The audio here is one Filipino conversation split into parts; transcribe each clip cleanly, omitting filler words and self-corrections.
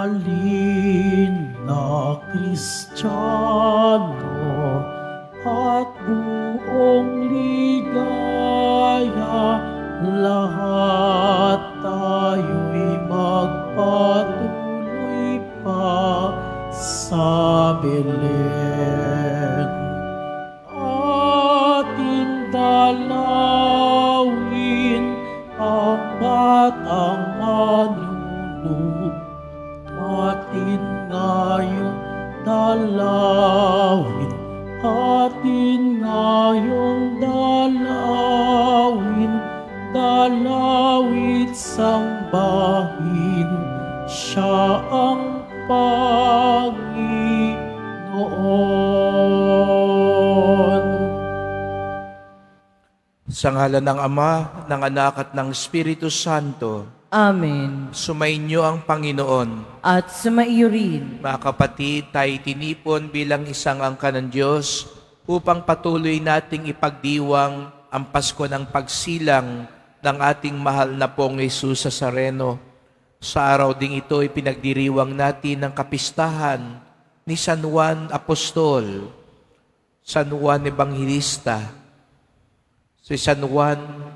Mahalin na Kristiyano at buong ligaya, lahat tayo'y magpatuloy pa sa Belen. Ating dalawin ang batang manunod, atin ngayong dalawin, atin ngayong dalawin, dalawit sambahin, siya ang Panginoon. Sa ngalan ng Ama, ng Anak at ng Espiritu Santo. Amen. Sumainyo ang Panginoon. At sumaiyo rin. Mga kapatid, tayo tinipon bilang isang angkan ng Diyos upang patuloy nating ipagdiwang ang Pasko ng pagsilang ng ating mahal na pong Jesus Nazareno. Sa araw ding ito, ipinagdiriwang natin ang kapistahan ni San Juan Apostol, San Juan Evangelista. Si San Juan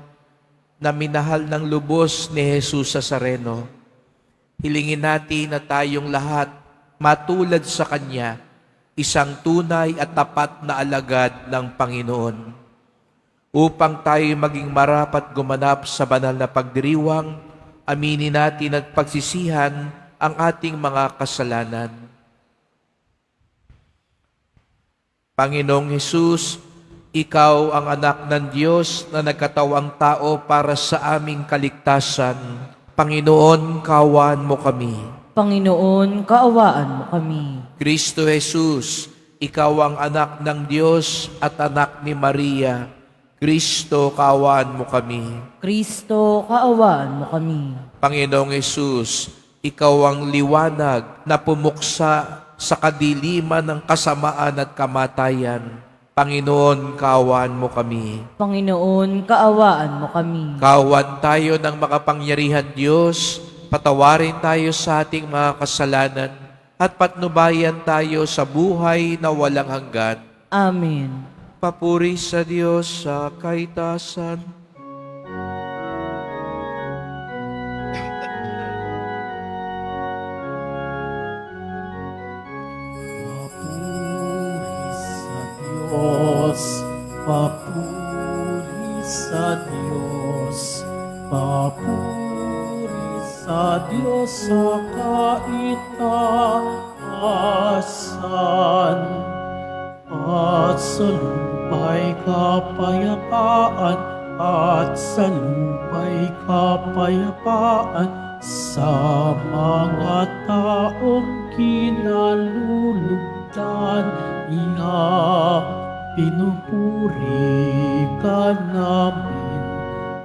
na minahal ng lubos ni Jesus Nazareno. Hilingin natin na tayong lahat matulad sa Kanya, isang tunay at tapat na alagad ng Panginoon. Upang tayo maging marapat gumanap sa banal na pagdiriwang, aminin natin at pagsisihan ang ating mga kasalanan. Panginoong Jesus, Ikaw ang anak ng Diyos na nagkatawang tao para sa aming kaligtasan. Panginoon, kaawaan mo kami. Panginoon, kaawaan mo kami. Kristo Jesus, Ikaw ang anak ng Diyos at anak ni Maria. Kristo, kaawaan mo kami. Kristo, kaawaan mo kami. Panginoong Jesus, Ikaw ang liwanag na pumuksa sa kadiliman ng kasamaan at kamatayan. Panginoon, kaawaan mo kami. Panginoon, kaawaan mo kami. Kaawaan tayo ng makapangyarihan Diyos, patawarin tayo sa ating mga kasalanan, at patnubayan tayo sa buhay na walang hanggan. Amen. Papuri sa Diyos sa kaitasan. Papuri sa Diyos, papuri sa Diyos sa kaitaasan, at sa lupa'y kapayapaan, at sa lupa'y kapayapaan, sa mga taong kinalulugdan niya. Pinupuri ka namin,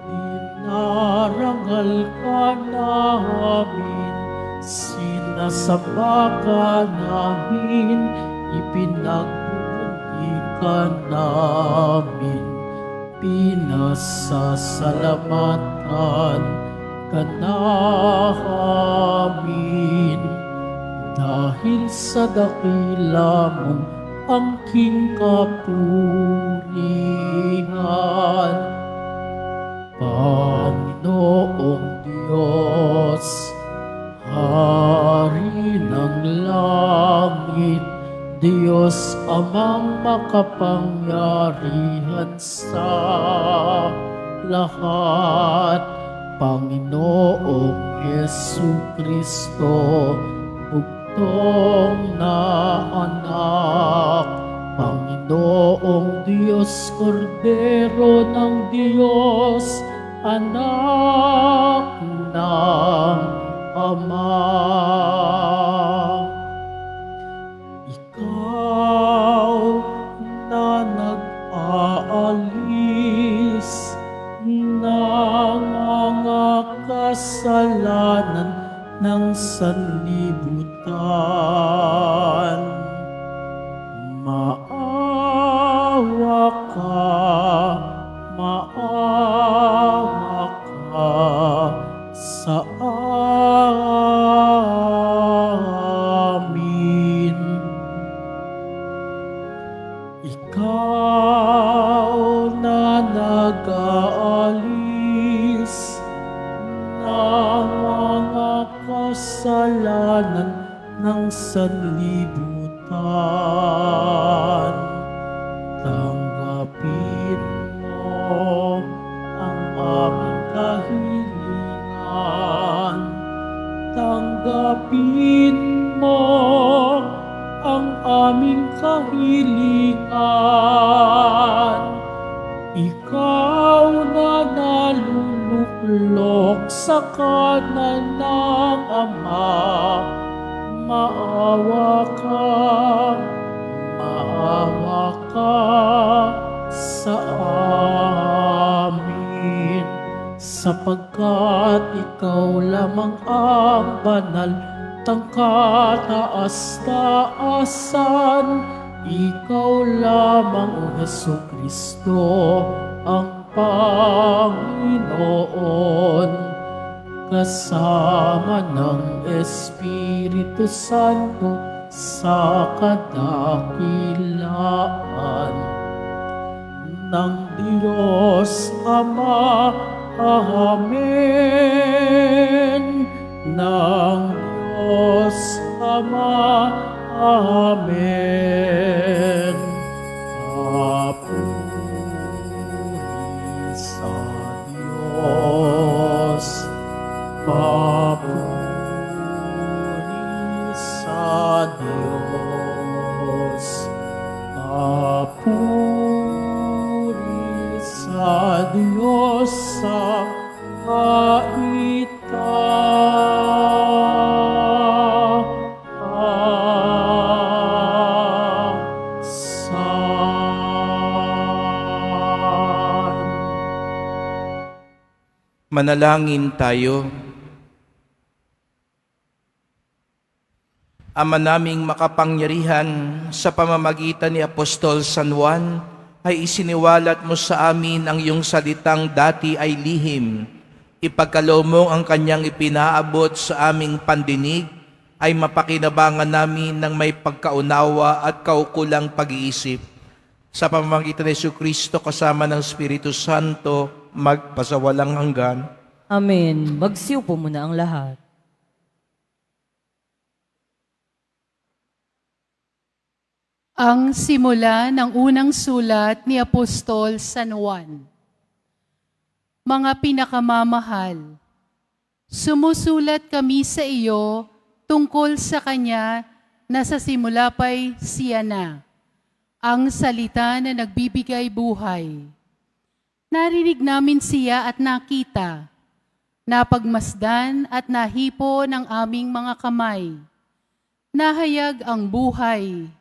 dinarangal ka namin, sinasamba ka namin, ipinagpupunti ka namin, pinasasalamatan ka namin, dahil sa dakila mong angking kapurihan. Panginoong Diyos, Hari ng langit, Diyos amang makapangyarihan sa lahat, Panginoong Jesucristo, bugtong na anak, Panginoong Diyos, Kordero ng Diyos, anak ng Ama. Ikaw na nag-aalis ng mga kasalanan ng sanlibutan, maawa ka sa kasalanan ng sanlibutan. Tanggapin mo ang aming kahilingan. Tanggapin mo ang aming kahilingan. Ikaw na naluluklok sa kanan ng Ama, maawa ka sa amin, sapagkat ikaw lamang ang banal ng kataas-taasan. Ikaw lamang, O Hesukristo, ang Panginoon, kasama ng Espiritu Santo sa kadakilaan ng Diyos Ama. Amen. Ng Diyos Ama. Amen. Papuri sa Diyos. Papuri sa Diyos. Papuri sa Diyos sa Manalangin tayo. Ama naming makapangyarihan, sa pamamagitan ni Apostol San Juan, ay isiniwalat mo sa amin ang iyong salitang dati ay lihim. Ipagkaloob mo ang kanyang ipinaabot sa aming pandinig, ay mapakinabangan namin ng may pagkaunawa at kaukulang pag-iisip. Sa pamamagitan ni Jesucristo kasama ng Espiritu Santo, magpasawalang hanggan. Amen. Magsiupo muna ang lahat. Ang simula ng unang sulat ni Apostol San Juan. Mga pinakamamahal, sumusulat kami sa iyo tungkol sa Kanya na sa simula pa'y siya na, ang salita na nagbibigay buhay. Narinig namin siya at nakita, napagmasdan at nahipo ng aming mga kamay. Nahayag ang buhay.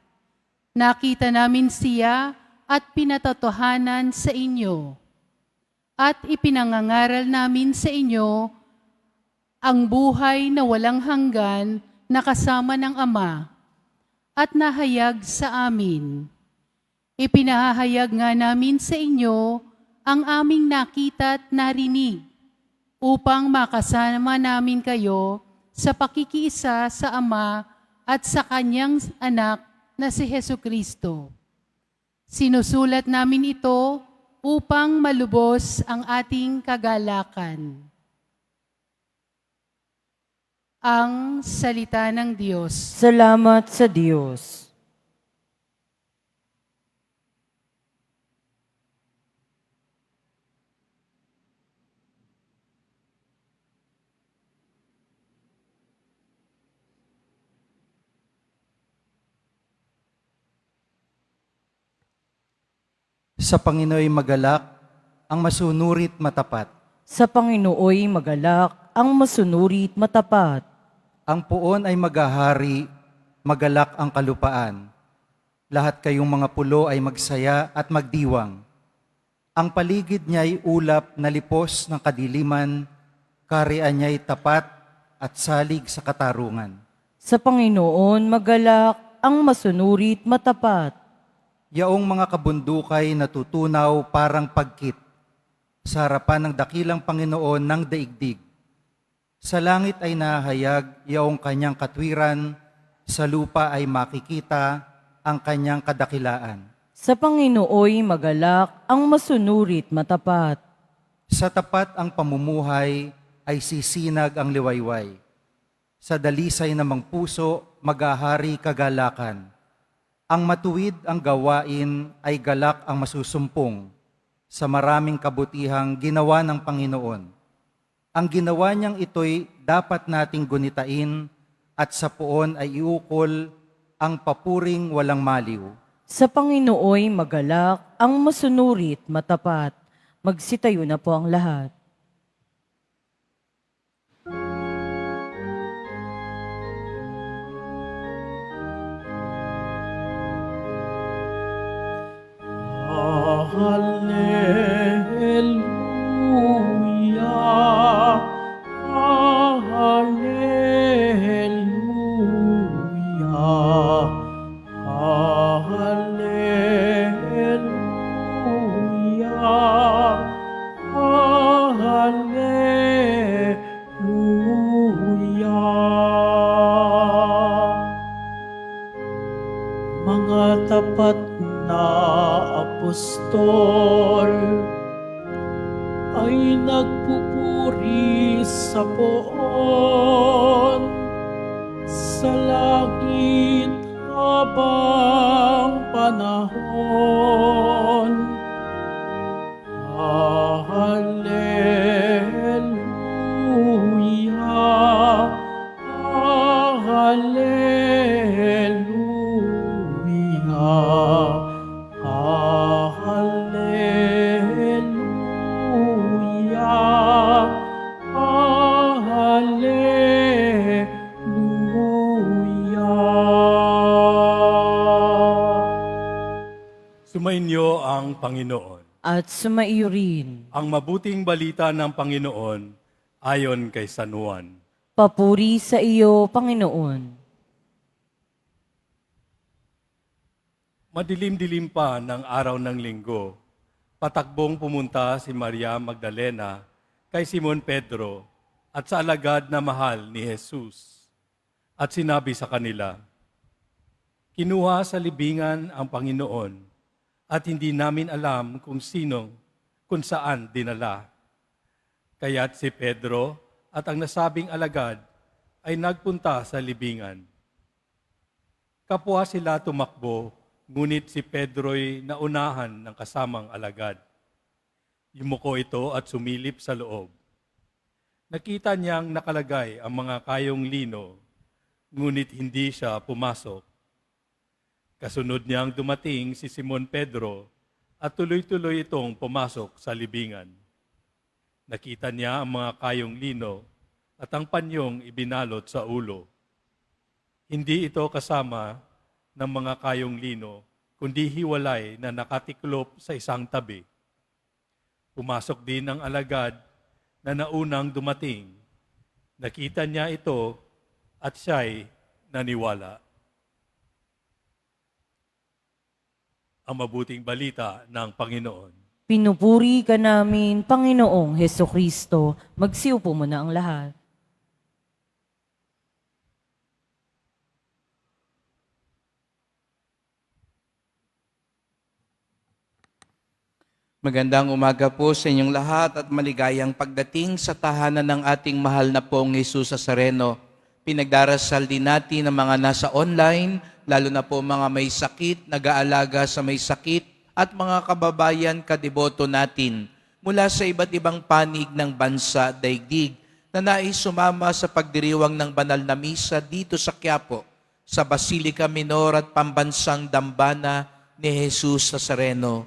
Nakita namin siya at pinatotohanan sa inyo. At ipinangangaral namin sa inyo ang buhay na walang hanggan na kasama ng Ama at nahayag sa amin. Ipinahayag nga namin sa inyo ang aming nakita at narinig upang makasama namin kayo sa pakikiisa sa Ama at sa Kanyang anak na si Jesucristo. Sinusulat namin ito upang malubos ang ating kagalakan. Ang salita ng Diyos. Salamat sa Diyos. Sa Panginooy magalak, ang masunurit matapat. Sa Panginooy magalak, ang masunurit matapat. Ang puon ay maghahari, magalak ang kalupaan. Lahat kayong mga pulo ay magsaya at magdiwang. Ang paligid niya'y ulap na lipos ng kadiliman, karian niya'y tapat at salig sa katarungan. Sa Panginoon magalak, ang masunurit matapat. Yaong mga kabundukay natutunaw parang pagkit sa harapan ng dakilang Panginoon ng daigdig. Sa langit ay nahayag yaong kanyang katwiran, sa lupa ay makikita ang kanyang kadakilaan. Sa Panginooy magalak, ang masunurit matapat. Sa tapat ang pamumuhay ay sisinag ang liwayway. Sa dalisay namang puso, maghahari kagalakan. Ang matuwid ang gawain ay galak ang masusumpong sa maraming kabutihang ginawa ng Panginoon. Ang ginawa niyang ito'y dapat nating gunitain at sa puon ay iukol ang papuring walang maliw. Sa Panginooy magalak, ang masunurit matapat. Magsitayo na po ang lahat. Hallelujah, Hallelujah, Hallelujah, Hallelujah. Mga tapat na apostol ay nagpupuri sa poon sa langit habang panahon. Hallelujah, Hallelujah, Hallelujah, Hallelujah. Sumainyo ang Panginoon. At sumaiyo rin. Ang mabuting balita ng Panginoon ayon kay San Juan. Papuri sa iyo, Panginoon. Madilim-dilim pa ng araw ng linggo, patakbong pumunta si Maria Magdalena kay Simon Pedro at sa alagad na mahal ni Jesus. At sinabi sa kanila, "Kinuha sa libingan ang Panginoon at hindi namin alam kung saan dinala." Kaya't si Pedro at ang nasabing alagad ay nagpunta sa libingan. Kapwa sila tumakbo, ngunit si Pedro'y naunahan ng kasamang alagad. Yumuko ito at sumilip sa loob. Nakita niyang nakalagay ang mga kayong lino, ngunit hindi siya pumasok. Kasunod niyang dumating si Simon Pedro at tuloy-tuloy itong pumasok sa libingan. Nakita niya ang mga kayong lino at ang panyong ibinalot sa ulo. Hindi ito kasama ng mga kayong lino, kundi hiwalay na nakatiklop sa isang tabi. Pumasok din ang alagad na naunang dumating. Nakita niya ito at siya'y naniwala. Ang mabuting balita ng Panginoon. Pinupuri ka namin, Panginoong Hesukristo. Magsiupo mo na ang lahat. Magandang umaga po sa inyong lahat at maligayang pagdating sa tahanan ng ating mahal na pong Jesus Nazareno. Pinagdarasal din natin ang mga nasa online, lalo na po mga may sakit, nag-aalaga sa may sakit, at mga kababayan kadeboto natin mula sa iba't ibang panig ng bansa, daigdig, na nais sumama sa pagdiriwang ng banal na misa dito sa Quiapo, sa Basilica Minor at Pambansang Dambana ni Jesus Nazareno.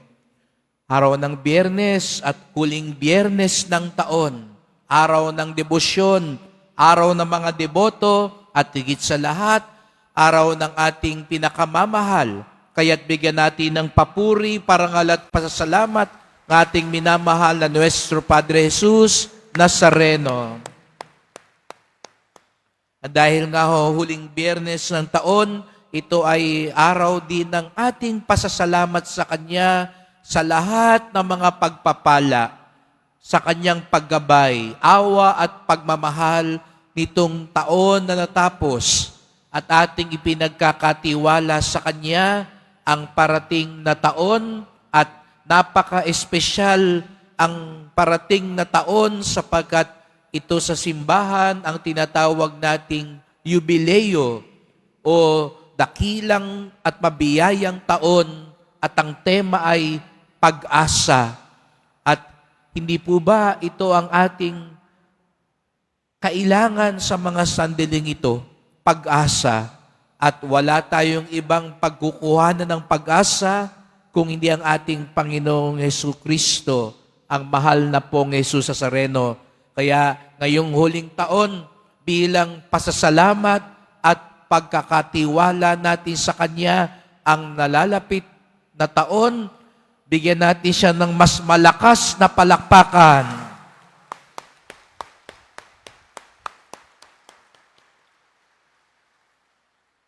Araw ng Biyernes at huling Biyernes ng taon, araw ng debosyon, araw ng mga deboto, at higit sa lahat, araw ng ating pinakamamahal. Kaya't bigyan natin ng papuri, parangal at pasasalamat ng ating minamahal na Nuestro Padre Jesus Nazareno. At dahil nga huling Biyernes ng taon, ito ay araw din ng ating pasasalamat sa Kanya sa lahat ng mga pagpapala, sa Kanyang paggabay, awa at pagmamahal nitong taon na natapos, at ating ipinagkakatiwala sa Kanya ang parating na taon, at napaka-espesyal ang parating na taon sapagkat ito sa simbahan ang tinatawag nating Yubileo o dakilang at mabiyayang taon at ang tema ay pag-asa. At hindi po ba ito ang ating kailangan sa mga sandaling ito? Pag-asa. At wala tayong ibang pagkukuhanan ng pag-asa kung hindi ang ating Panginoong Jesucristo, ang mahal na pong Jesus Nazareno. Kaya ngayong huling taon, bilang pasasalamat at pagkakatiwala natin sa Kanya, ang nalalapit na taon, bigyan natin siya ng mas malakas na palakpakan.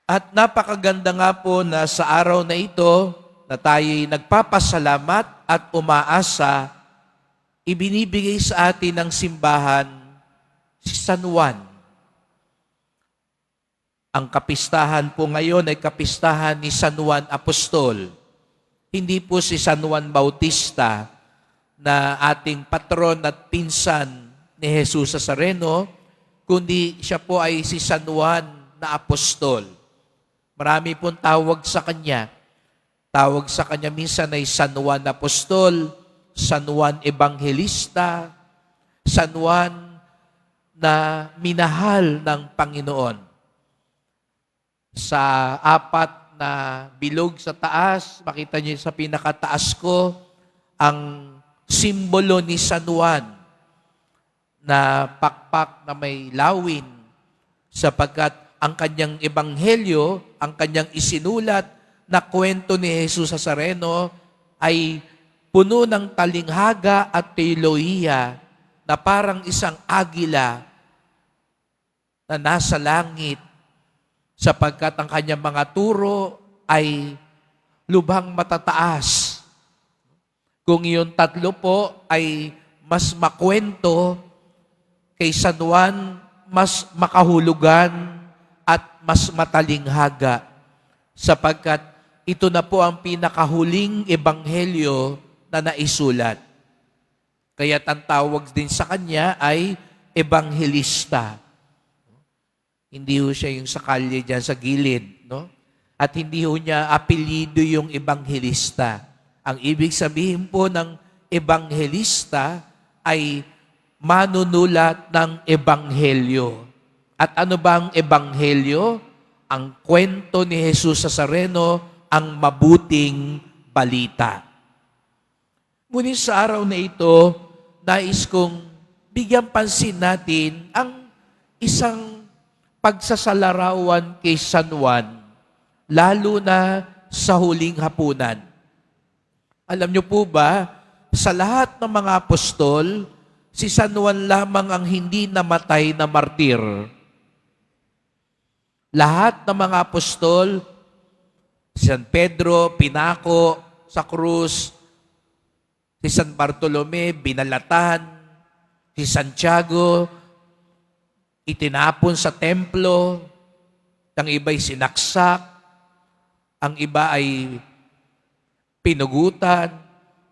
At napakaganda nga po na sa araw na ito, na tayo'y nagpapasalamat at umaasa, ibinibigay sa atin ng simbahan si San Juan. Ang kapistahan po ngayon ay kapistahan ni San Juan Apostol. Hindi po si San Juan Bautista na ating patron at pinsan ni Jesus Nazareno, kundi siya po ay si San Juan na Apostol. Marami pong tawag sa kanya. Tawag sa kanya minsan ay San Juan Apostol, San Juan Evangelista, San Juan na minahal ng Panginoon. Sa apat na bilog sa taas, makita niyo sa pinakataas ko, ang simbolo ni San Juan na pakpak na may lawin sapagkat ang kanyang ebanghelyo, ang kanyang isinulat na kwento ni Jesus Nazareno ay puno ng talinghaga at teolohiya na parang isang agila na nasa langit sapagkat ang kanyang mga turo ay lubhang matataas. Kung yung tatlo po ay mas makwento, kay San Juan mas makahulugan at mas matalinghaga sapagkat ito na po ang pinakahuling ebanghelyo na naisulat. Kaya ang tawag din sa kanya ay ebanghelista. Hindi ho siya yung sa kalye dyan sa gilid, no? At hindi ho niya apelyido yung ebanghelista. Ang ibig sabihin po ng ebanghelista ay manunulat ng ebanghelyo. At ano ba ang ebanghelyo? Ang kwento ni Jesus Nazareno, ang mabuting balita. Ngunit sa araw na ito, nais kong bigyan pansin natin ang isang pagsasalarawan kay San Juan, lalo na sa huling hapunan. Alam niyo po ba, sa lahat ng mga apostol, si San Juan lamang ang hindi namatay na martir. Lahat ng mga apostol, si San Pedro, pinako sa krus, si San Bartolome, binalatan, si Santiago, itinapon sa templo, ang iba'y sinaksak, ang iba ay pinugutan,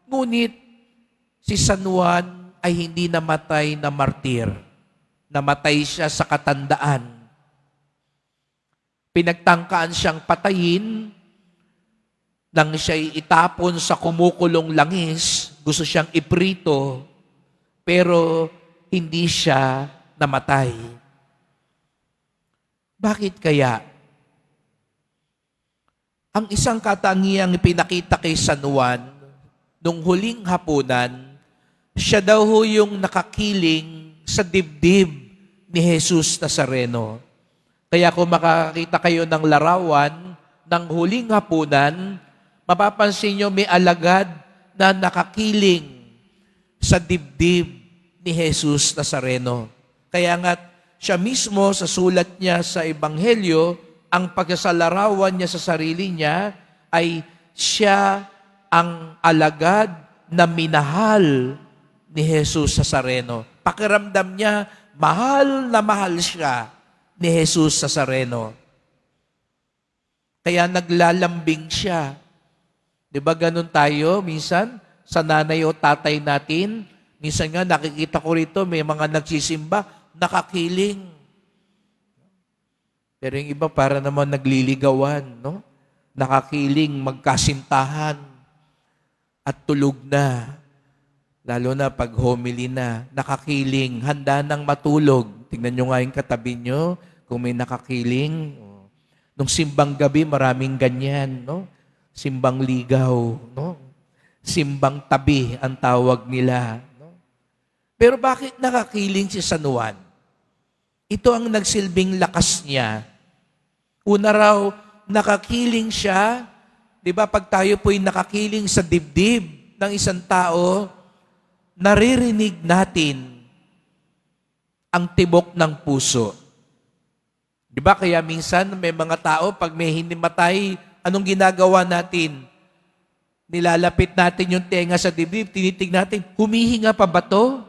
ngunit si San Juan ay hindi namatay na martir. Namatay siya sa katandaan. Pinagtangkaan siyang patayin nang siya'y itapon sa kumukulong langis. Gusto siyang iprito, pero hindi siya namatay. Bakit kaya? Ang isang katangiang ipinakita kay San Juan nung huling hapunan, siya daw ho yung nakakiling sa dibdib ni Jesus Nazareno. Kaya kung makakita kayo ng larawan ng huling hapunan, mapapansin nyo may alagad na nakakiling sa dibdib ni Jesus Nazareno. Kaya nga siya mismo sa sulat niya sa Ebanghelyo, ang pagsasalarawan niya sa sarili niya ay siya ang alagad na minahal ni Jesus Nazareno. Pakiramdam niya, mahal na mahal siya ni Jesus Nazareno. Kaya naglalambing siya. Di ba ganun tayo minsan sa nanay o tatay natin? Minsan nga nakikita ko rito, may mga nagsisimba, nakakiling. Pero yung iba para naman nagliligawan, no? Nakakiling, magkasintahan, at tulog na. Lalo na pag homily na, nakakiling, handa nang matulog. Tingnan nyo nga yung katabi nyo, kung may nakakiling. Nung simbang gabi, maraming ganyan, no? Simbang ligaw, no? Simbang tabi ang tawag nila. No? Pero bakit nakakiling si San Juan? Ito ang nagsilbing lakas niya. Una raw, nakakiling siya. Di ba, pag tayo po'y nakakiling sa dibdib ng isang tao, naririnig natin ang tibok ng puso. Di ba, kaya minsan may mga tao, pag may hinimatay, anong ginagawa natin? Nilalapit natin yung tenga sa dibdib, tinitig natin, humihinga pa ba to?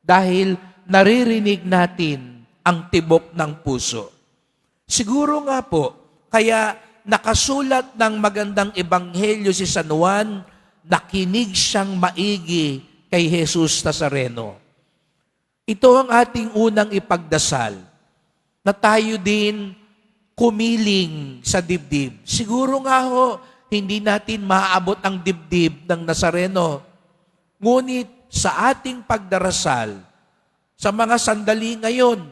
Dahil naririnig natin ang tibok ng puso. Siguro nga po, kaya nakasulat ng magandang ebanghelyo si San Juan, nakinig siyang maigi kay Jesus Nazareno. Ito ang ating unang ipagdasal, na tayo din kumiling sa dibdib. Siguro nga ho, hindi natin maaabot ang dibdib ng Nazareno. Ngunit sa ating pagdarasal, sa mga sandali ngayon,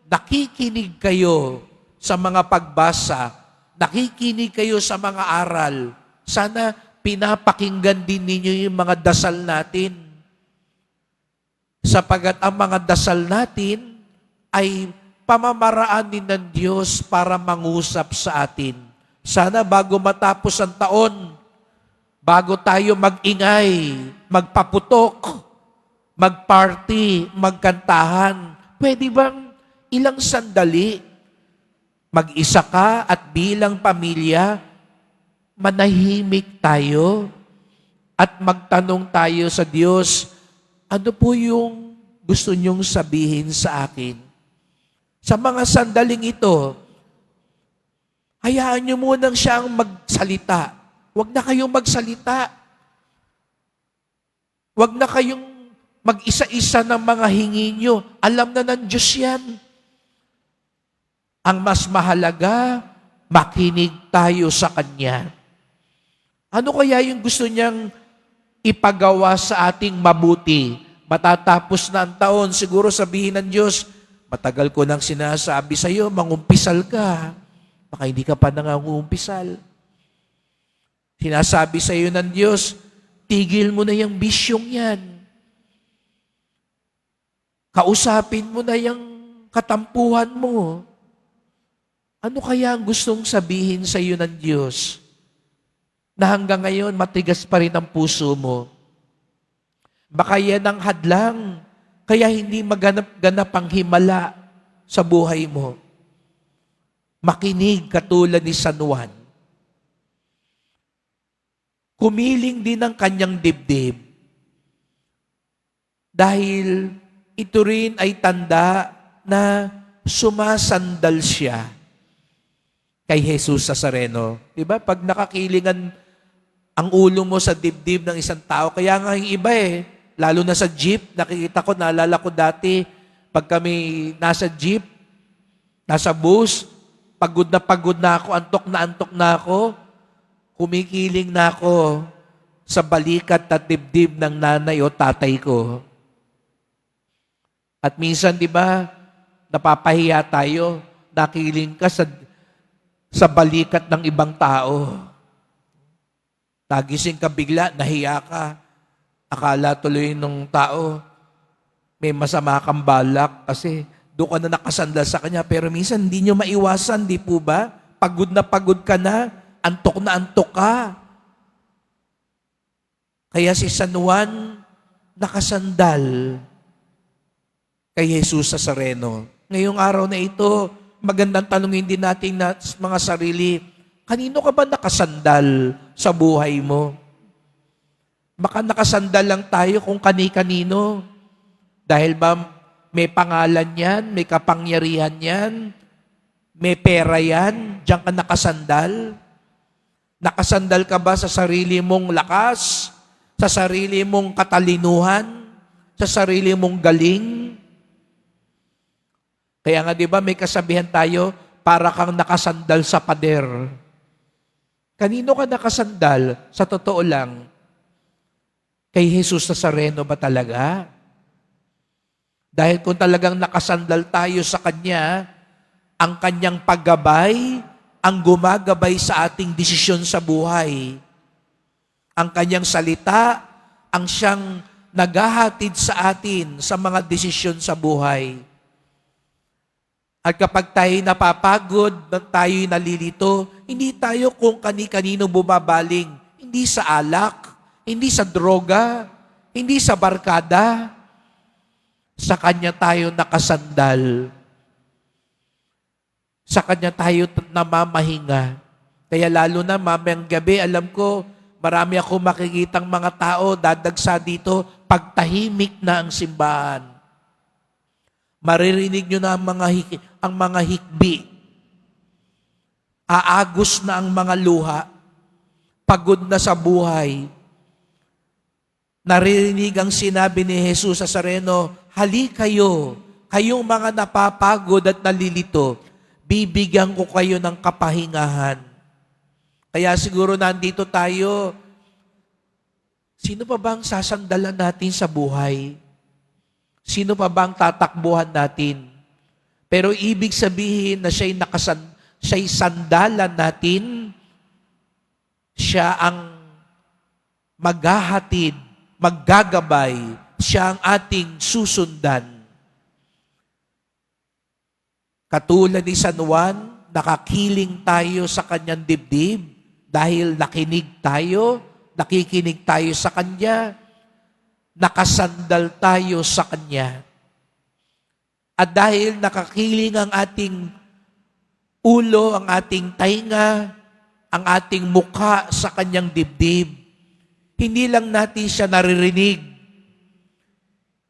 nakikinig kayo sa mga pagbasa, nakikinig kayo sa mga aral. Sana pinapakinggan din ninyo yung mga dasal natin. Sapagat ang mga dasal natin ay pamamaraan din ng Diyos para mangusap sa atin. Sana bago matapos ang taon, bago tayo mag-ingay, magpaputok, mag-party, magkantahan, pwede bang ilang sandali, mag-isa ka at bilang pamilya, manahimik tayo at magtanong tayo sa Diyos, ano po yung gusto niyong sabihin sa akin? Sa mga sandaling ito, hayaan niyo munang siyang magsalita. Huwag na kayong magsalita. Huwag na kayong mag-isa-isa ng mga hingi niyo. Alam na ng Diyos yan. Ang mas mahalaga, makinig tayo sa Kanya. Ano kaya yung gusto niyang ipagawa sa ating mabuti? Matatapos na ang taon, siguro sabihin ng Diyos, matagal ko nang sinasabi sa iyo, mangumpisal ka. Baka hindi ka pa nangungumpisal. Sinasabi sa iyo ng Diyos, tigil mo na yung bisyong yan. Kausapin mo na yung katampuhan mo. Ano kaya ang gustong sabihin sa iyo ng Diyos? Na hanggang ngayon, matigas pa rin ang puso mo. Baka yan ang hadlang. Kaya hindi maganap-ganap ang himala sa buhay mo. Makinig katulad ni San Juan. Kumiling din ang kanyang dibdib. Dahil ito rin ay tanda na sumasandal siya kay Jesus Nazareno. Diba? Pag nakakilingan ang ulo mo sa dibdib ng isang tao, kaya nga yung iba lalo na sa jeep, nakikita ko, naalala ko dati, pag kami nasa jeep, nasa bus, pagod na ako, antok na ako, kumikiling na ako sa balikat at dibdib ng nanay o tatay ko. At minsan, di ba, napapahiya tayo, nakiling ka sa balikat ng ibang tao. Nagising ka bigla, nahiya ka. Akala tuloy nung tao, may masama kang balak kasi doon ka na nakasandal sa kanya. Pero minsan hindi nyo maiwasan, di po ba? Pagod ka na, antok ka. Kaya si San Juan nakasandal kay Jesus Nazareno. Ngayong araw na ito, magandang tanongin din natin na mga sarili, kanino ka ba nakasandal sa buhay mo? Baka nakasandal lang tayo kung kani-kanino. Dahil ba may pangalan yan, may kapangyarihan yan, may pera yan, diyan ka nakasandal? Nakasandal ka ba sa sarili mong lakas, sa sarili mong katalinuhan, sa sarili mong galing. Kaya nga, di ba, may kasabihan tayo, para kang nakasandal sa pader. Kanino ka nakasandal? Sa totoo lang, kay Jesus Nazareno ba talaga? Dahil kung talagang nakasandal tayo sa Kanya, ang Kanyang paggabay, ang gumagabay sa ating desisyon sa buhay. Ang Kanyang salita, ang siyang naghahatid sa atin sa mga desisyon sa buhay. At kapag tayo napapagod, tayo'y nalilito, hindi tayo kung kani-kanino bumabaling. Hindi sa alak, hindi sa droga, hindi sa barkada. Sa Kanya tayo nakasandal. Sa Kanya tayo namamahinga. Kaya lalo na mamayang gabi, alam ko, marami ako makikitang mga tao dadagsa dito pagtahimik na ang simbahan. Maririnig nyo na ang mga hikbi. Aagos na ang mga luha. Pagod na sa buhay. Naririnig ang sinabi ni Jesus Nazareno, hali kayo, kayong mga napapagod at nalilito, bibigyan ko kayo ng kapahingahan. Kaya siguro nandito tayo, sino pa bang sasandalan natin sa buhay? Sino pa bang tatakbuhan natin? Pero ibig sabihin na siya'y sandalan natin, siya ang maghahatid, maggagabay, siya ang ating susundan. Katulad ni San Juan, nakakiling tayo sa kanyang dibdib dahil nakikinig tayo sa kanya, nakasandal tayo sa Kanya. At dahil nakakiling ang ating ulo, ang ating tainga, ang ating mukha sa Kanyang dibdib, hindi lang natin siya naririnig,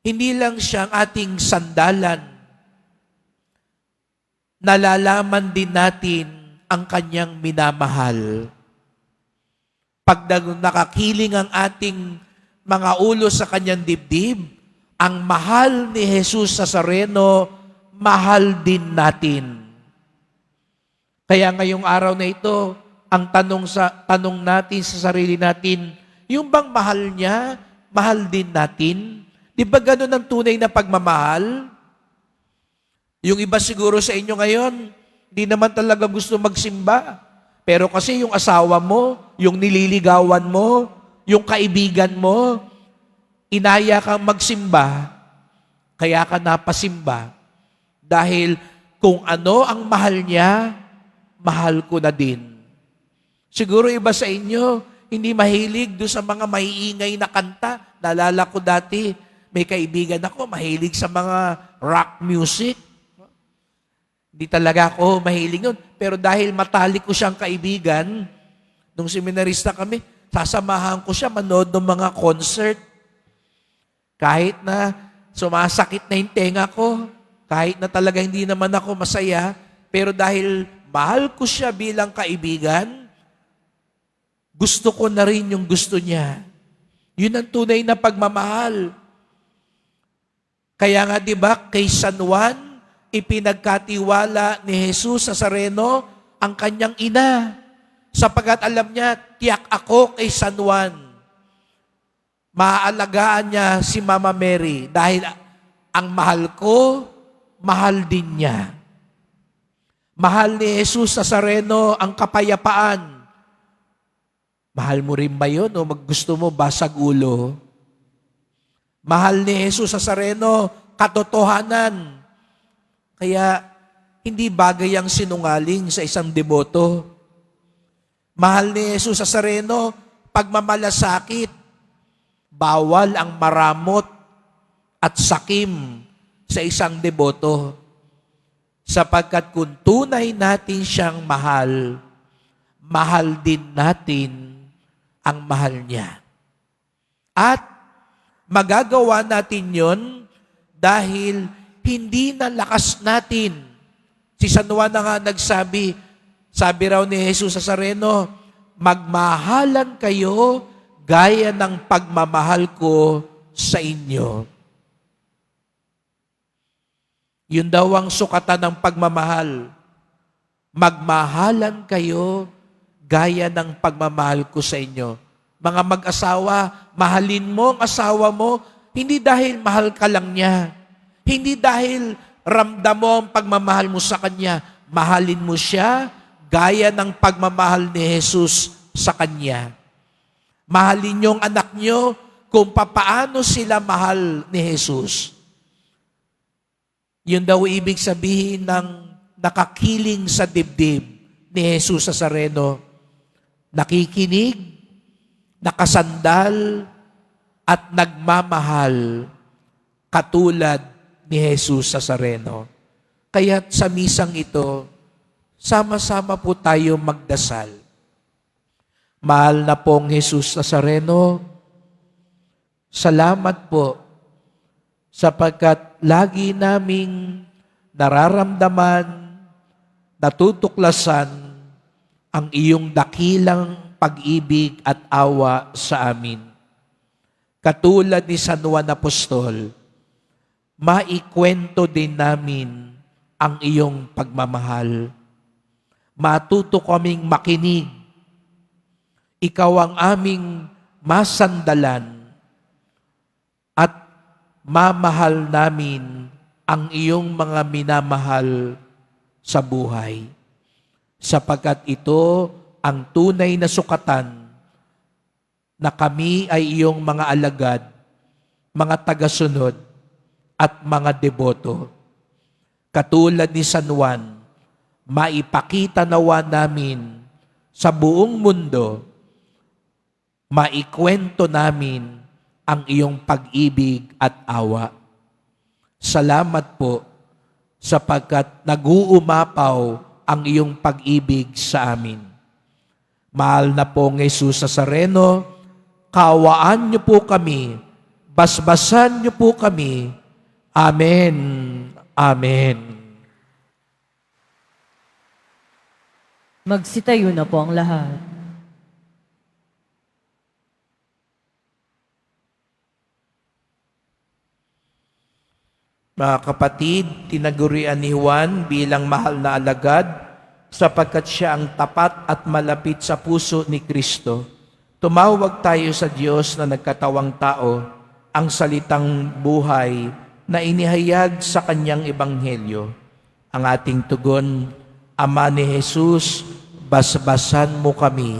hindi lang siya ang ating sandalan, nalalaman din natin ang Kanyang minamahal. Pag nakakiling ang ating mga ulo sa Kanyang dibdib, ang mahal ni Jesus Nazareno, mahal din natin. Kaya ngayong araw na ito, ang tanong natin sa sarili natin, yung bang mahal niya, mahal din natin? Di ba ganun ang tunay na pagmamahal? Yung iba siguro sa inyo ngayon, di naman talaga gusto magsimba. Pero kasi yung asawa mo, yung nililigawan mo, yung kaibigan mo, inaya kang magsimba, kaya ka napasimba. Dahil kung ano ang mahal niya, mahal ko na din. Siguro iba sa inyo, hindi mahilig doon sa mga maiingay na kanta. Naalala ko dati, may kaibigan ako, mahilig sa mga rock music. Hindi talaga ako mahilig nun. Pero dahil matalik ko siyang kaibigan, nung seminarista kami, sasamahan ko siya manood ng mga concert. Kahit na sumasakit na yung tenga ko, kahit na talaga hindi naman ako masaya, pero dahil mahal ko siya bilang kaibigan, gusto ko na rin yung gusto niya. Yun ang tunay na pagmamahal. Kaya nga, di ba, kay San Juan, ipinagkatiwala ni Jesus Nazareno ang kanyang ina. Sapagat alam niya, tiyak ako kay San Juan. Maaalagaan niya si Mama Mary dahil ang mahal ko, mahal din niya. Mahal ni Jesus Nazareno ang kapayapaan. Mahal mo rin ba yun o gusto mo basag ulo? Mahal ni Jesus Nazareno katotohanan. Kaya hindi bagay ang sinungaling sa isang deboto. Mahal ni Jesus Nazareno, pagmamalasakit, bawal ang maramot at sakim sa isang deboto. Sapagkat kung tunay natin siyang mahal, mahal din natin ang mahal niya. At magagawa natin yon dahil hindi na lakas natin. Si San Juan na nga nagsabi, sabi raw ni Jesus Nazareno, magmahalan kayo gaya ng pagmamahal ko sa inyo. Yun daw ang sukatan ng pagmamahal. Magmahalan kayo gaya ng pagmamahal ko sa inyo. Mga mag-asawa, mahalin mo ang asawa mo, hindi dahil mahal ka lang niya. Hindi dahil ramdam mo ang pagmamahal mo sa kanya. Mahalin mo siya gaya ng pagmamahal ni Jesus sa kanya. Mahalin niyo ang anak niyo kung papaano sila mahal ni Jesus. Yun daw ibig sabihin ng nakakiling sa dibdib ni Jesus Nazareno. Nakikinig, nakasandal, at nagmamahal katulad ni Jesus Nazareno. Kaya sa misang ito, sama-sama po tayo magdasal. Mahal na pong Jesus Nazareno, salamat po sapagkat lagi naming nararamdaman, natutuklasan ang iyong dakilang pag-ibig at awa sa amin. Katulad ni San Juan Apostol, maikwento din namin ang iyong pagmamahal. Matuto kaming makinig. Ikaw ang aming masandalan at mamahal namin ang iyong mga minamahal sa buhay. Sapagkat ito ang tunay na sukatan na kami ay iyong mga alagad, mga tagasunod, at mga deboto. Katulad ni San Juan, maipakita nawa namin sa buong mundo, maikwento namin ang iyong pag-ibig at awa. Salamat po sapagkat nag-uumapaw ang iyong pag-ibig sa amin. Mahal na pong Jesus Nazareno, kawaan niyo po kami, basbasan niyo po kami. Amen. Amen. Magsitayo na po ang lahat. Mga kapatid, tinagurian ni Juan bilang mahal na alagad sapagkat siya ang tapat at malapit sa puso ni Kristo. Tumawag tayo sa Diyos na nagkatawang tao, ang salitang buhay na inihayag sa kanyang ebanghelyo. Ang ating tugon, Ama ni Jesus, basbasan mo kami.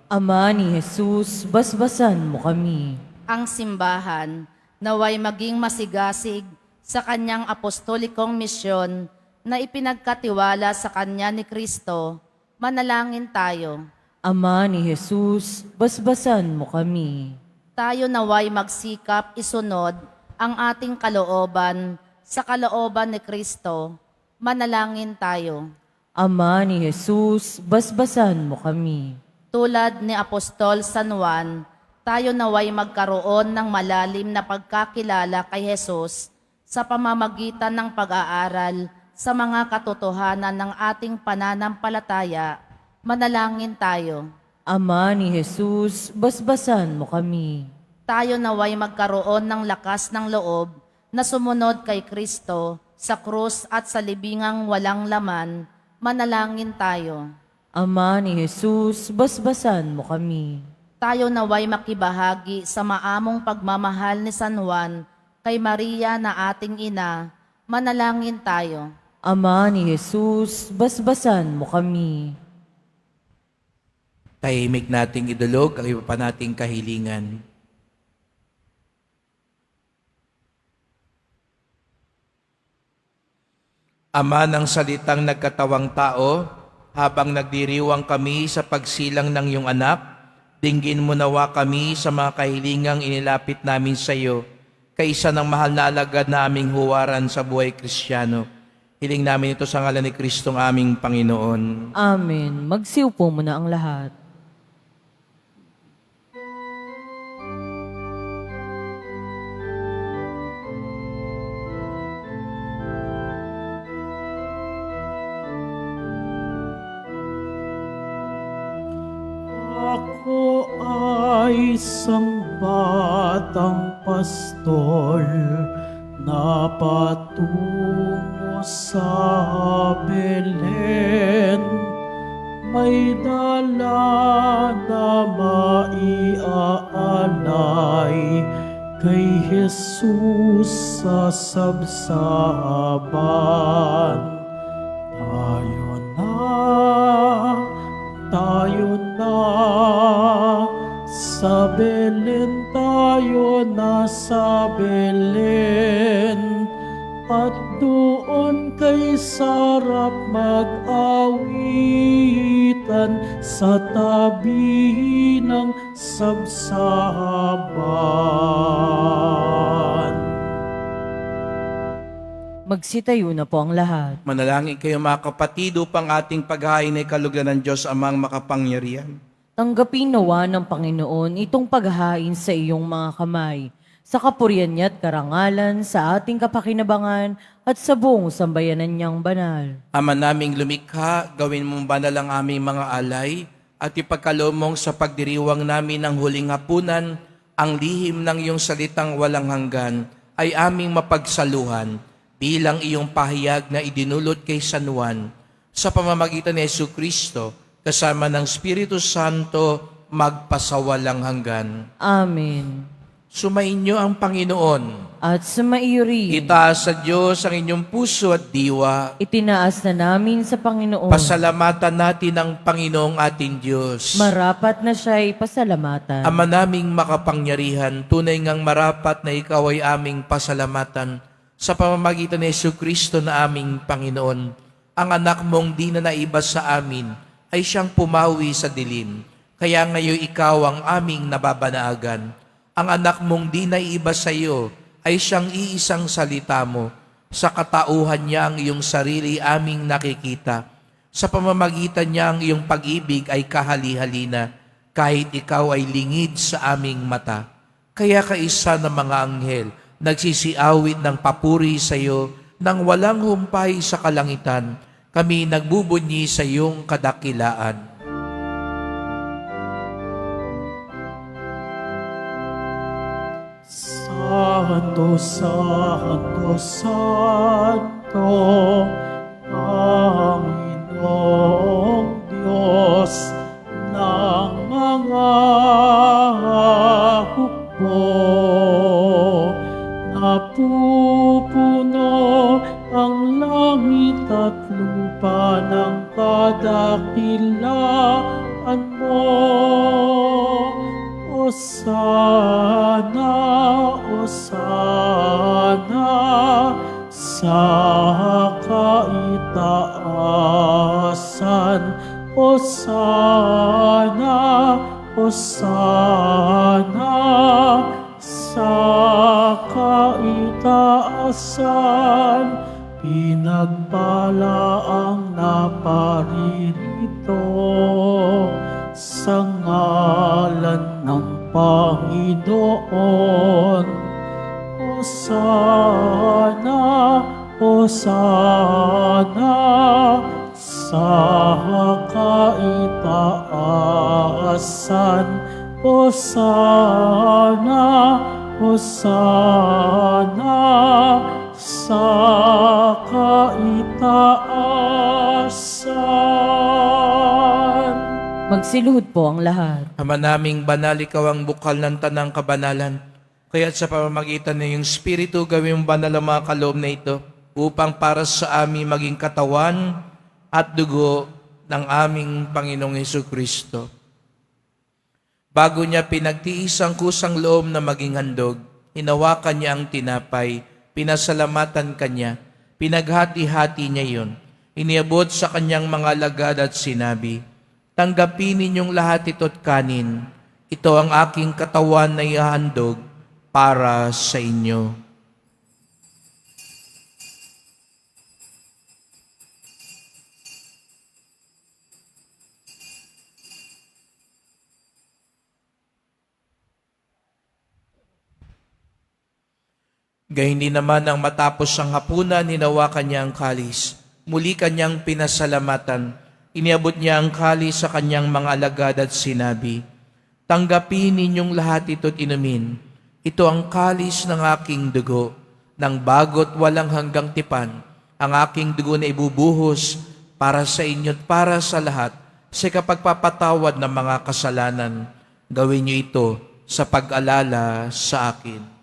Ama ni Jesus, basbasan mo kami. Ang simbahan naway maging masigasig sa kanyang apostolikong misyon na ipinagkatiwala sa kanya ni Kristo. Manalangin tayo. Ama ni Jesus, basbasan mo kami. Tayo naway magsikap isunod ang ating kalooban sa kalooban ni Kristo. Manalangin tayo. Ama ni Jesus, basbasan mo kami. Tulad ni Apostol San Juan, tayo naway magkaroon ng malalim na pagkakilala kay Jesus sa pamamagitan ng pag-aaral sa mga katotohanan ng ating pananampalataya. Manalangin tayo. Ama ni Jesus, basbasan mo kami. Tayo naway magkaroon ng lakas ng loob na sumunod kay Kristo sa krus at sa libingang walang laman. Manalangin tayo. Ama ni Jesus, basbasan mo kami. Tayo naway makibahagi sa maamong pagmamahal ni San Juan kay Maria na ating ina. Manalangin tayo. Ama ni Jesus, basbasan mo kami. Tahimik nating idulog ang iba pa nating kahilingan. Ama ng salitang nagkatawang tao, habang nagdiriwang kami sa pagsilang ng iyong anak, dinggin mo nawa kami sa mga kahilingang inilapit namin sa iyo, kaisa ng mahal na alagad na aming huwaran sa buhay Kristiyano. Hiling namin ito sa ngalan ni Kristong aming Panginoon. Amen. Magsiupo muna ang lahat. Ako ay isang batang pastol na patungo sa Belen, may dala na maiaalay kay Jesus sa sabsaban. Tayo na, sa Belen tayo na sa Belen, at doon kay sarap mag-awitan sa tabi ng sabsaban. Magsitayo na po ang lahat. Manalangin kayo mga kapatid upang ating paghahain ay kalugdan ng Diyos amang makapangyarihan. Tanggapin nawa ng Panginoon itong paghahain sa iyong mga kamay, sa kapurihan niya at karangalan, sa ating kapakinabangan at sa buong sambayanan niyang banal. Ama naming lumikha, gawin mong banal ang aming mga alay at ipagkaloob mong sa pagdiriwang namin ng huling hapunan, ang lihim ng iyong salitang walang hanggan ay aming mapagsaluhan bilang iyong pahayag na idinulot kay San Juan sa pamamagitan ni Jesucristo kasama ng Espiritu Santo magpasawalang hanggan. Amen. Sumainyo ang Panginoon. At sumaiyo rin, Itaas sa Diyos ang inyong puso at diwa. itinaas na namin sa Panginoon. Pasalamatan natin ang Panginoong ating Diyos. Marapat na siya'y pasalamatan. Ama naming makapangyarihan, tunay ngang marapat na ikaw ay aming pasalamatan sa pamamagitan ni Jesucristo na aming Panginoon. Ang anak mong di na naibas sa amin ay siyang pumawi sa dilim. Kaya ngayon ikaw ang aming nababanaagan. Ang anak mong di naibas sa iyo ay siyang iisang salita mo. Sa katauhan niya ang iyong sarili aming nakikita. Sa pamamagitan niya ang iyong pag-ibig ay kahali-halina, kahit ikaw ay lingid sa aming mata. Kaya kaisa ng mga anghel, nagsisiawit ng papuri sa iyo nang walang humpay sa kalangitan. Kami nagbubunyi sa iyong kadakilaan. Santo, Santo, Santo, Panginoong Diyos ng mga hukbo. Napupuno ang langit at lupa ng kadakilaan mo. Osana, Osana sa kaitaasan. Osana, Osana sa kaitaasan. Pinagpala ang naparirito sa ngalan ng Panginoon. Hosana, Hosana sa kaitaasan. Hosana, Hosana sa kaitaasan. Magsiluhod po ang lahat. Ama naming banal, ikaw ang bukal ng tanang kabanalan. Kaya't sa pamamagitan ng iyong Espiritu, gawin mong banal ang mga kaloob na ito upang para sa amin maging katawan at dugo ng aming Panginoong Jesucristo. Bago niya pinagtiis ang kusang loob na maging handog, hinawakan niya ang tinapay, pinasalamatan kanya, pinaghati-hati niya yun, iniabot sa kanyang mga alagad at sinabi, tanggapin ninyong lahat ito't kanin. Ito ang aking katawan na ihahandog para sa inyo. Gayun din naman ang matapos ang hapunan, hinawakan niya ang kalis. Muli kanyang pinasalamatan. Iniabot niya ang kalis sa kanyang mga alagad at sinabi, tanggapin ninyong lahat ito't inumin. Ito ang kalis ng aking dugo, ng bago't walang hanggang tipan, ang aking dugo na ibubuhos para sa inyo at para sa lahat sa kapagpapatawad ng mga kasalanan. Gawin niyo ito sa pag-alala sa akin.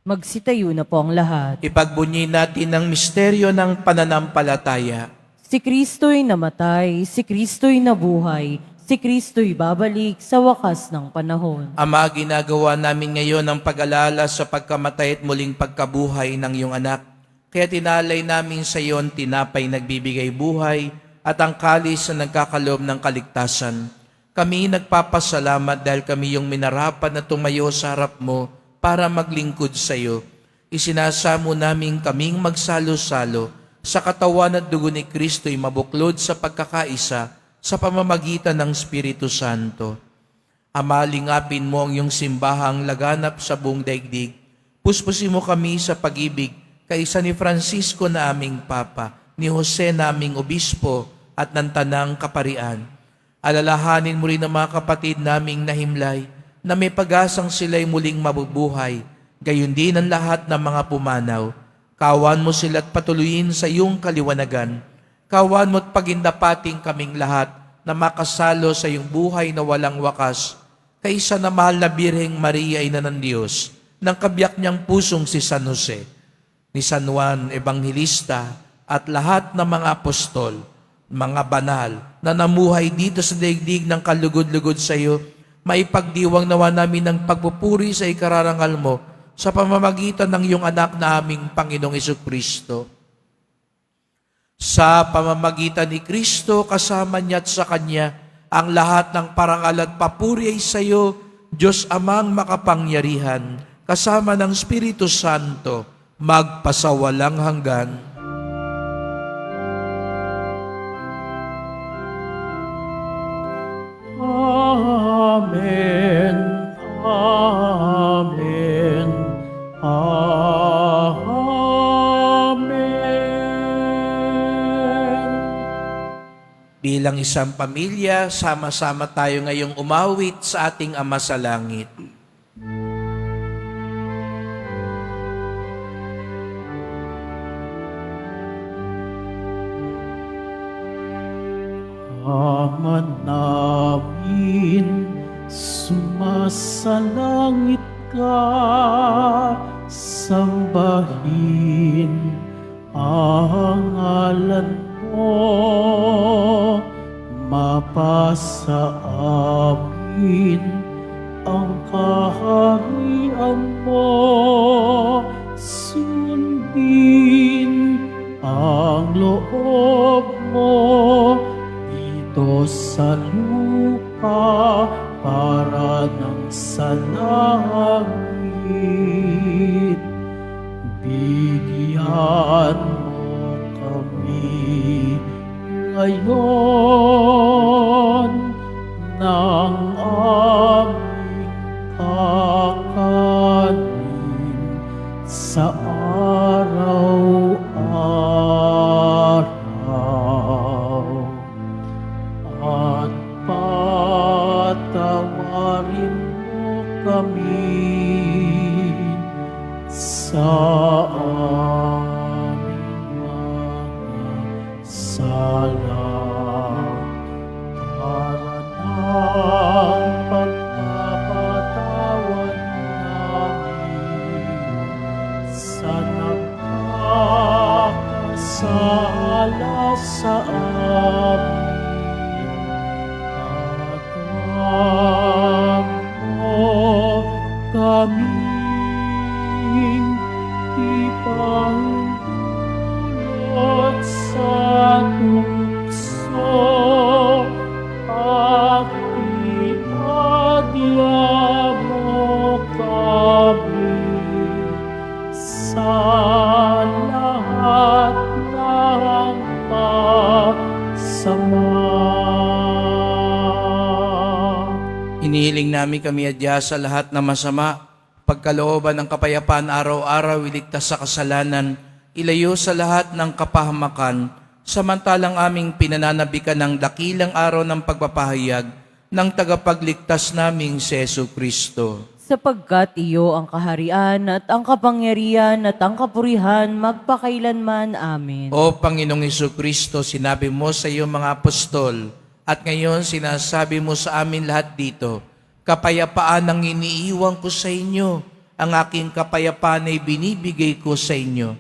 Magsitayo na po ang lahat. Ipagbunyi natin ang misteryo ng pananampalataya. Si Kristo'y namatay, si Kristo'y nabuhay, si Kristo'y babalik sa wakas ng panahon. Ama, ginagawa namin ngayon ang pag-alala sa pagkamatay at muling pagkabuhay ng iyong anak. Kaya tinalay namin sa iyo ang tinapay nagbibigay buhay at ang kalis na nagkakaloob ng kaligtasan. Kami nagpapasalamat dahil kami yung minarapat na tumayo sa harap mo para maglingkod sa iyo. Isinasamo namin kaming magsalo-salo sa katawan at dugo ni Kristo'y mabuklod sa pagkakaisa sa pamamagitan ng Espiritu Santo. Ama, lingapin mo ang iyong simbahang laganap sa buong daigdig. Puspusin mo kami sa pag-ibig kaisa ni Francisco na aming Papa, ni Jose na aming Obispo at ng Tanang Kaparian. Alalahanin mo rin ang mga kapatid naming nahimlay na may pag-asang sila'y muling mabubuhay, gayon din ang lahat ng mga pumanaw. Kawan mo sila at patuloyin sa iyong kaliwanagan. Kawan mo at pagindapating kaming lahat na makasalo sa iyong buhay na walang wakas. Kaisa na mahal na Birheng Maria, Ina ng Diyos, ng kabiyak niyang pusong si San Jose, ni San Juan Evangelista at lahat ng mga apostol, mga banal na namuhay dito sa daigdig ng kalugod-lugod sa iyo, maipagdiwang nawa namin ng pagpupuri sa ikararangal mo sa pamamagitan ng iyong anak na aming Panginoong Jesucristo. Sa pamamagitan ni Kristo, kasama niya at sa Kanya, ang lahat ng parangal at papuri ay sa iyo, Diyos Amang makapangyarihan, kasama ng Espiritu Santo, magpasawalang hanggan. Amen. Amen. Amen. Bilang isang pamilya, sama-sama tayo ngayong umawit sa ating Ama sa Langit. Ama namin, sumasalangit ka, sambahin ang ngalan mo, mapasa amin ang kaharian mo, sundin ang loob mo dito sa lupa para ng sa langit. Bigyan mo kami ngayon ng aming kakanin sa araw-araw. At patawarin mo kami sa aming mga sala, para ng pagpapatawad namin sa nagkakasala sa amin. Mo kaming ipahulot sa tukso at ipadya mo kami sa lahat ng pasama. Inihiling namin kami adya sa lahat na masama, pagkalooban ng kapayapaan araw-araw, iligtas sa kasalanan, ilayo sa lahat ng kapahamakan, samantalang aming pinananabikan ng dakilang araw ng pagpapahayag ng tagapagligtas naming si Jesu Kristo. Sapagkat iyo ang kaharian at ang kapangyarihan at ang kapurihan magpakailanman. Amen. O Panginoong Hesus Kristo, sinabi mo sa iyong mga apostol, at ngayon sinasabi mo sa amin lahat dito, kapayapaan ang iniiwan ko sa inyo, ang aking kapayapaan ay binibigay ko sa inyo.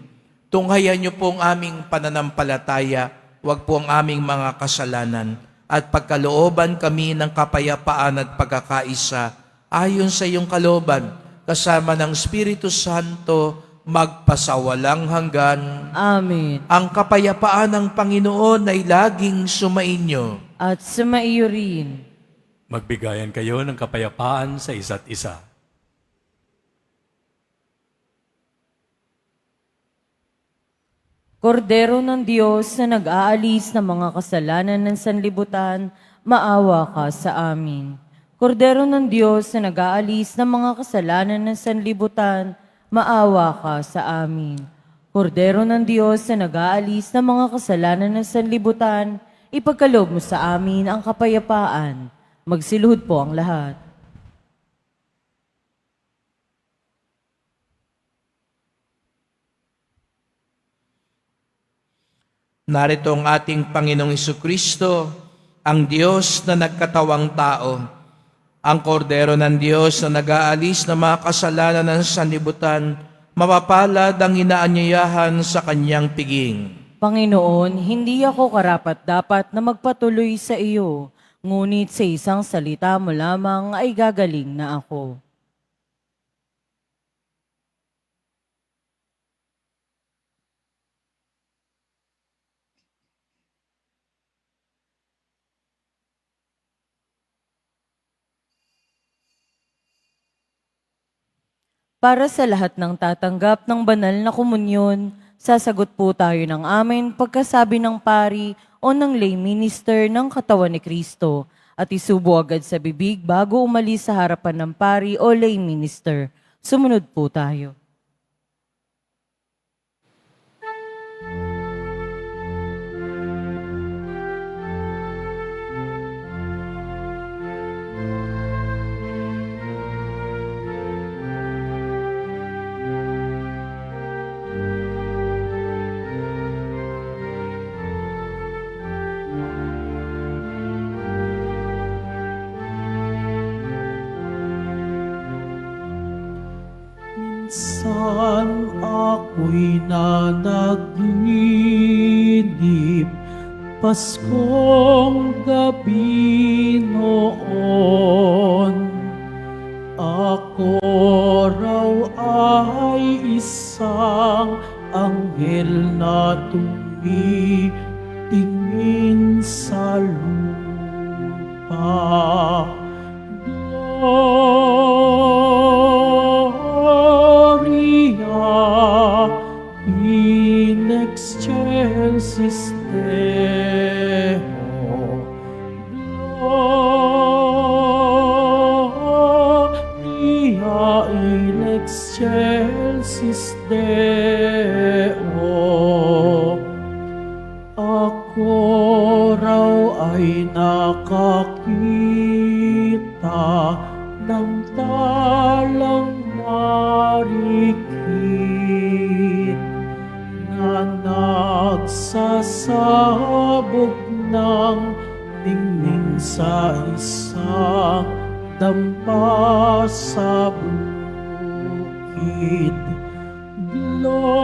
Tunghayan niyo po ang aming pananampalataya, wag po ang aming mga kasalanan, at pagkalooban kami ng kapayapaan at pagkakaisa, ayon sa iyong kalooban, kasama ng Espiritu Santo, magpasawalang hanggan. Amen. Ang kapayapaan ng Panginoon ay laging sumainyo. At sumaiyo rin. Magbigayan kayo ng kapayapaan sa isa't isa. Kordero ng Diyos na nag-aalis ng mga kasalanan ng sanlibutan, maawa ka sa amin. Kordero ng Diyos na nag-aalis ng mga kasalanan ng sanlibutan, maawa ka sa amin. Kordero ng Diyos na nag-aalis ng mga kasalanan ng sanlibutan, ipagkaloob mo sa amin ang kapayapaan. Magsiluhod po ang lahat. Narito ang ating Panginoong Jesucristo, ang Diyos na nagkatawang tao, ang kordero ng Diyos na nag-aalis ng mga kasalanan ng sanlibutan, mapapalad ang inaanyayahan sa kanyang piging. Panginoon, hindi ako karapat-dapat na magpatuloy sa iyo, ngunit sa isang salita mo lamang ay gagaling na ako. Para sa lahat ng tatanggap ng banal na komunyon, sasagot po tayo ng amen pagkasabi ng pari o ng lay minister ng katawan ni Kristo at isubo agad sa bibig bago umalis sa harapan ng pari o lay minister. Sumunod po tayo. Minsan ako'y nanaginip, Paskong gabi noon. Ako raw ay isang anghel na tumitingin sa lupa. Gloria in excelsis Deo. Gloria in excelsis Deo. Ako raw ay nakakita ng talang marikit na nagsasabog ng ningning sa isang dampa sa bukid. Gloria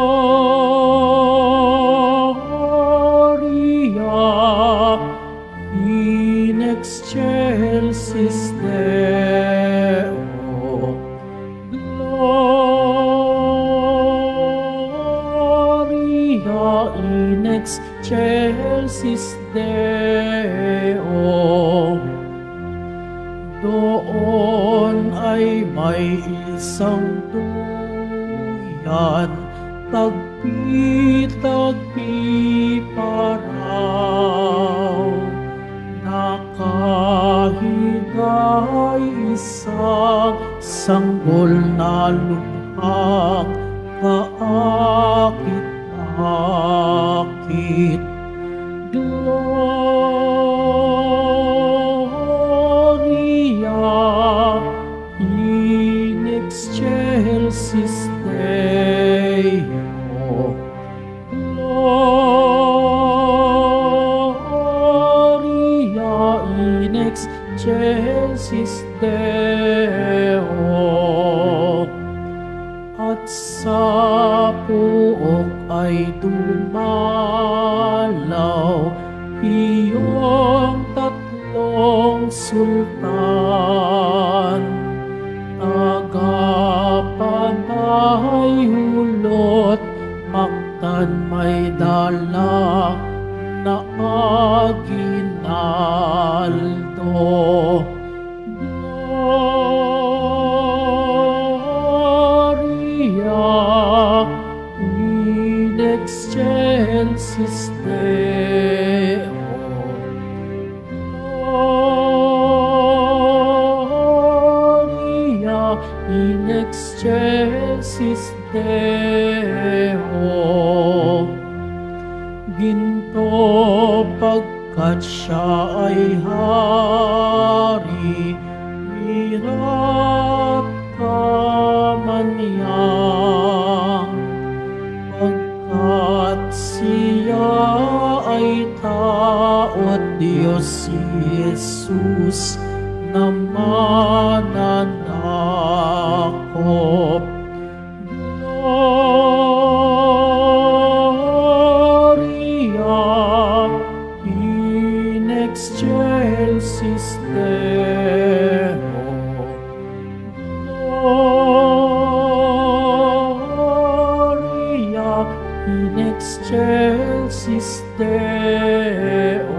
in excelsis Deo. Gloria in excelsis Deo. Doon ay may isang duyan, tagpi-tagpi paraw. Nakahigay isang sanggol na lubhang kaakit-akit. excelsis Deo. At sa puok ay dumalaw iyong tatlong sultan. Tagapantay hulot, aktan may dala na aginaldo. Gloria in excelsis Deo. Gloria in excelsis Deo. Ginto pagkat siya ay hari, hirap kamanyang. Pagkat siya ay taot Diyos, si Jesus na mananakop. Gloria in excelsis Deo. Gloria in excelsis Deo.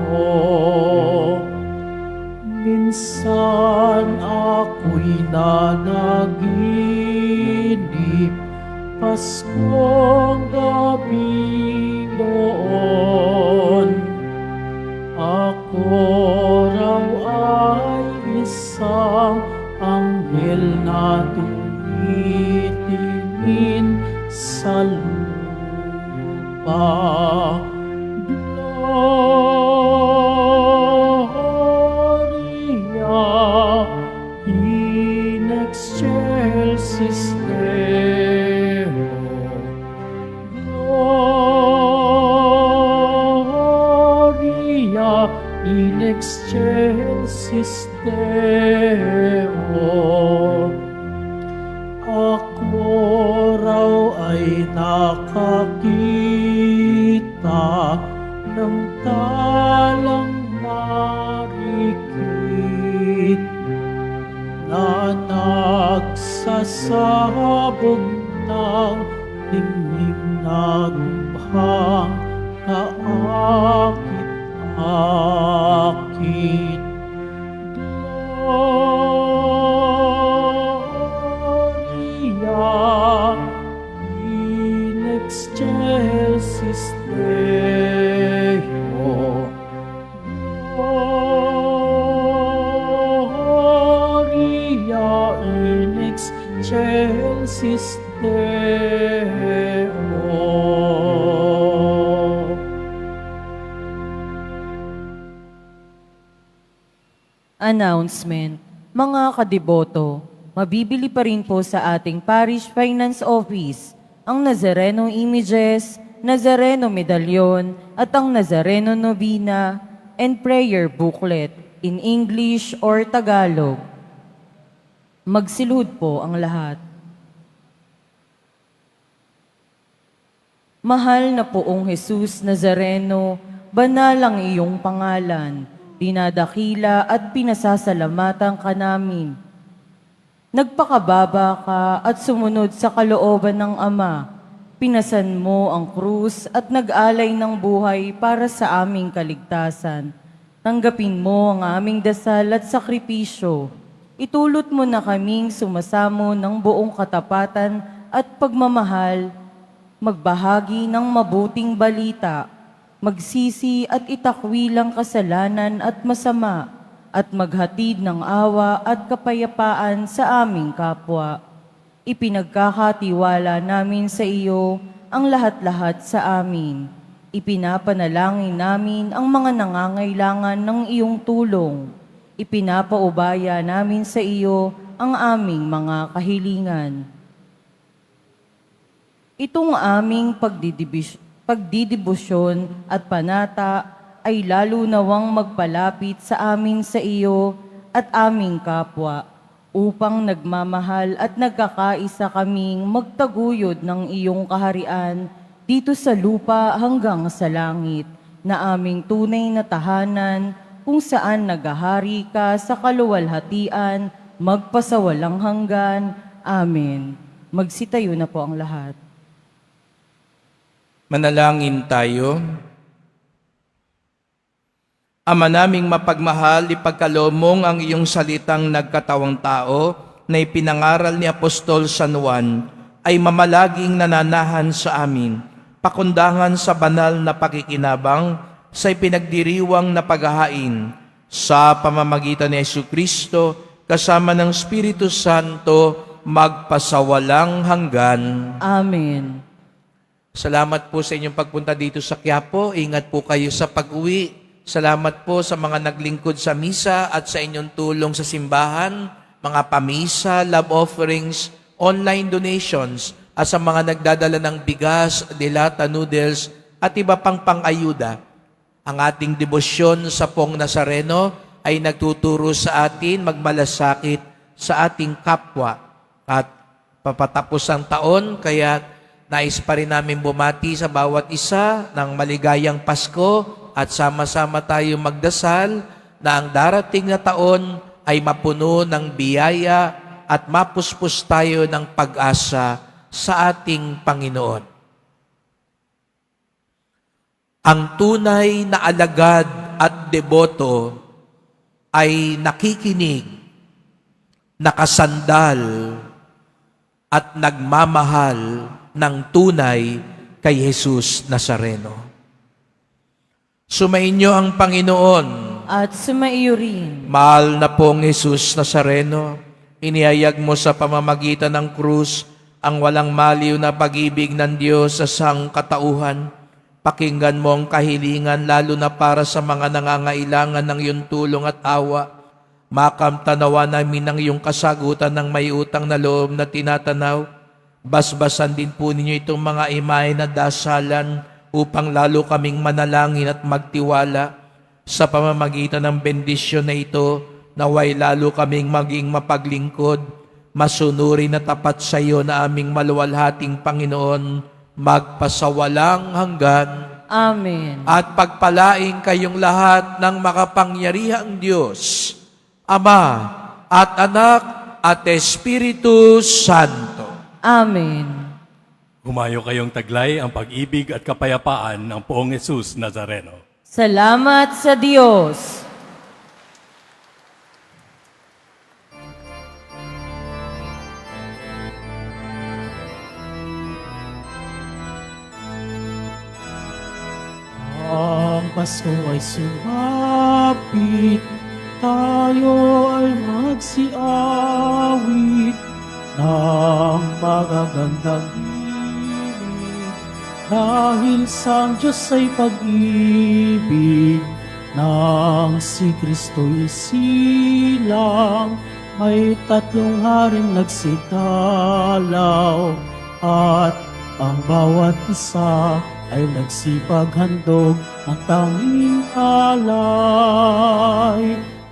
Minsan ako'y nanaginip, Paskong gabi doon. Ako raw ay isang anghel na tumitingin sa lupa. Gloria in excelsis Deo. Gloria in excelsis Deo. Ako raw ay nakakita ng talang marikit na nagsasabog ng tingning na lubhang kaakit-akit. Gloria in excelsis Deo. Gloria in excelsis Deo. Announcement. Mga kadiboto, mabibili pa rin po sa ating Parish Finance Office ang Nazareno Images, Nazareno Medallion at ang Nazareno Novena and Prayer Booklet in English or Tagalog. Magsilhod po ang lahat. Mahal na poong Jesus Nazareno, banal ang iyong pangalan, dinadakila at pinasasalamatan ka namin. Nagpakababa ka at sumunod sa kalooban ng Ama. Pinasan mo ang krus at nag-alay ng buhay para sa aming kaligtasan. Tanggapin mo ang aming dasal at sakripisyo. Itulot mo na kaming sumasamo ng buong katapatan at pagmamahal, magbahagi ng mabuting balita, magsisi at itakwilang kasalanan at masama, at maghatid ng awa at kapayapaan sa aming kapwa. Ipinagkakatiwala namin sa iyo ang lahat-lahat sa amin. Ipinapanalangin namin ang mga nangangailangan ng iyong tulong. Ipinapaubaya namin sa iyo ang aming mga kahilingan. Itong aming pagdidibusyon at panata ay lalo nawang magpalapit sa amin sa iyo at aming kapwa, upang nagmamahal at nagkakaisa kaming magtaguyod ng iyong kaharian dito sa lupa hanggang sa langit, na aming tunay na tahanan, kung saan naghahari ka sa kaluwalhatian, magpasawalang hanggan. Amen. Magsitayo na po ang lahat. Manalangin tayo. Ama naming mapagmahal, ipagkaloob ang iyong salitang nagkatawang tao na ipinangaral ni Apostol San Juan ay mamalaging nananahan sa amin, pakundangan sa banal na pakikinabang sa ipinagdiriwang na paghahain sa pamamagitan ni Jesucristo kasama ng Espiritu Santo magpasawalang hanggan. Amen. Salamat po sa inyong pagpunta dito sa Quiapo. Ingat po kayo sa pag-uwi. Salamat po sa mga naglingkod sa misa at sa inyong tulong sa simbahan, mga pamisa, love offerings, online donations, at sa mga nagdadala ng bigas, dilata, noodles, at iba pang pang-ayuda. Ang ating debosyon sa Pong Nazareno ay nagtuturo sa atin magmalasakit sa ating kapwa. At papatapos ang taon, kaya nais pa rin namin bumati sa bawat isa ng maligayang Pasko at sama-sama tayo magdasal na ang darating na taon ay mapuno ng biyaya at mapuspos tayo ng pag-asa sa ating Panginoon. Ang tunay na alagad at deboto ay nakikinig, nakasandal, at nagmamahal ng tunay kay Jesus Nazareno. Sumainyo ang Panginoon. At sumaiyo rin. Mahal na pong Jesus Nazareno, inihayag mo sa pamamagitan ng krus ang walang maliw na pag-ibig ng Diyos sa sangkatauhan. Pakinggan mo ang kahilingan lalo na para sa mga nangangailangan ng iyong tulong at awa. Makamtanawa namin ng iyong kasagutan ng may utang na loob na tinatanaw. Basbasan din po ninyo itong mga imahe na dasalan upang lalo kaming manalangin at magtiwala. Sa pamamagitan ng bendisyon na ito, naway lalo kaming maging mapaglingkod, masunurin na tapat sa iyo na aming maluwalhating Panginoon, magpasawalang hanggan. Amen. At pagpalaing kayong lahat ng makapangyarihang Diyos, Ama at Anak at Espiritu Santo. Amen. Humayo kayong taglay ang pag-ibig at kapayapaan ng Poong Jesus Nazareno. Salamat sa Diyos. Ang Pasko ay sumapit, tayo ay magsiawit ng magagandang ibig. Dahil sa Diyos ay pag-ibig, nang si Kristo'y silang, may tatlong haring nagsidalaw, at ang bawat isa ay nagsipaghandog ang tanging alay.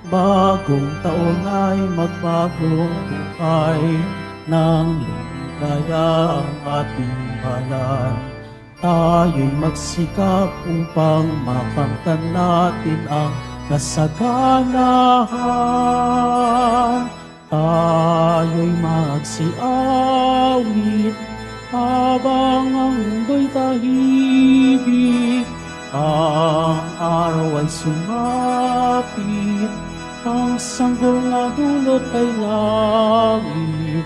Bagong taon ay magbagong buhay, nang lumigaya ang ating balan. Tayo'y magsikap upang makamtan natin ang kasaganahan. Tayo'y magsiawit habang ang mundo'y tahimik. Ang araw ay sumapit, ang sanggol na dulot ay langit.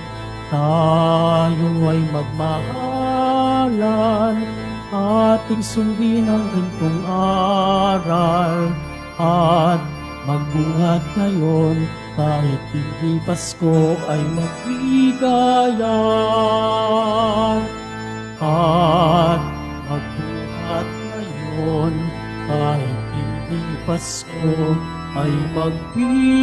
Tayo ay magmahalan, ating sundin ang gintong aral, at magbuhat ngayon kahit hindi Pasko ay magbigayan. At magbuhat ngayon kahit hindi Pasko ay magbigayan.